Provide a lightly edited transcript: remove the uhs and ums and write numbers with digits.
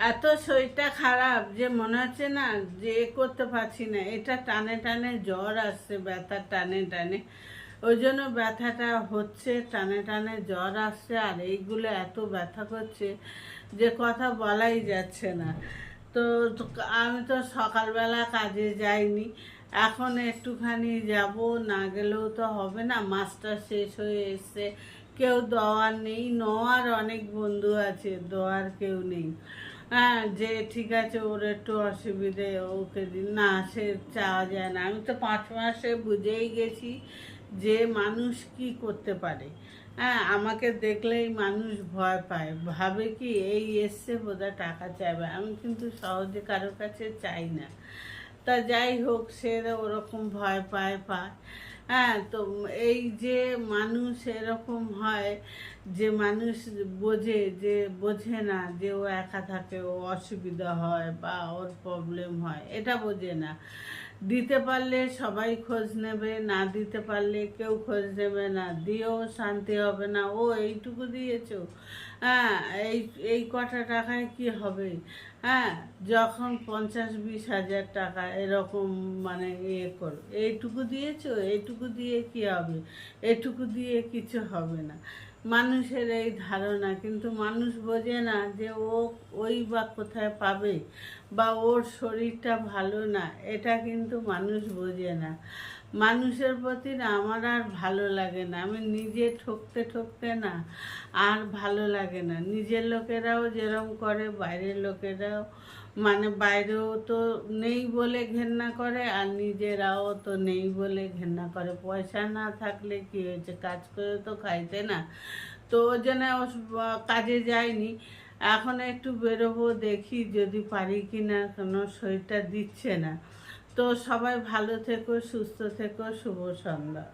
এত শরীরটা খারাপ যে মনে হচ্ছে না যে করতে পারছি না, এটা টানে টানে জ্বর আসছে, ব্যথা টানে টানে, ওই জন্য ব্যথাটা হচ্ছে, টানে টানে জ্বর আসছে। আর এইগুলো এত ব্যথা করছে যে কথা বলাই যাচ্ছে না। তো তো আমি তো সকালবেলা কাজে যাইনি, এখন একটুখানি যাব, না গেলেও তো হবে না, মাছটা শেষ হয়ে এসছে, কেউ দেওয়ার নেই, নেওয়ার অনেক বন্ধু আছে, দেওয়ার কেউ নেই। হ্যাঁ, যে ঠিক আছে ওর একটু অসুবিধে, ওকে দিন না, সে চাওয়া যায় না। আমি তো 5 মাসে বুঝেই গেছি যে মানুষ কি করতে পারে। হ্যাঁ, আমাকে দেখলেই মানুষ ভয় পায়, ভাবে কি এই এসছে বোধহয় টাকা চাইবে। আমি কিন্তু সহজে কারোর কাছে চাই না। তা যাই হোক, সে ওরকম ভয় পায়। হ্যাঁ, তো এই যে মানুষ এরকম হয় যে মানুষ বোঝে না যে ও একা থাকে, ও অসুবিধা হয় বা ওর প্রবলেম হয়, এটা বোঝে না। দিতে পারলে সবাই খোঁজ নেবে, না দিতে পারলে কেউ খোঁজ নেবে না, দিয়েও শান্তি হবে না। ও এইটুকু দিয়েছো, হ্যাঁ, এই এই কটা টাকায় কি হবে? হ্যাঁ, যখন 50-20 হাজার টাকা এরকম মানে করো, এইটুকু দিয়েছো, এইটুকু দিয়ে কি হবে? এইটুকু দিয়ে কিছু হবে না। মানুষের এই ধারণা, কিন্তু মানুষ বোঝে না যে ও ওই বা কোথায় পাবে, বা ওর শরীরটা ভালো না, এটা কিন্তু মানুষ বোঝে না। মানুষের প্রতি না আমার আর ভালো লাগে না, আমি নিজে ঠকতে ঠকতে না আর ভালো লাগে না। নিজের লোকেরাও যেরম করে, বাইরের লোকেরাও, মানে বাইরেও তো নেই বলে ঘেন্না করে, আর নিজেরাও তো নেই বলে ঘেন্না করে। পয়সা না থাকলে কি হয়েছে, কাজ করে তো খাইতে না। তো ওই জন্য কাজে যায়নি। এখন একটু বেরোবো, দেখি যদি পারি কি না, কোনো শরীরটা দিচ্ছে না। তো সবাই ভালো থেকো, সুস্থ থেকো, শুভ সন্ধ্যা।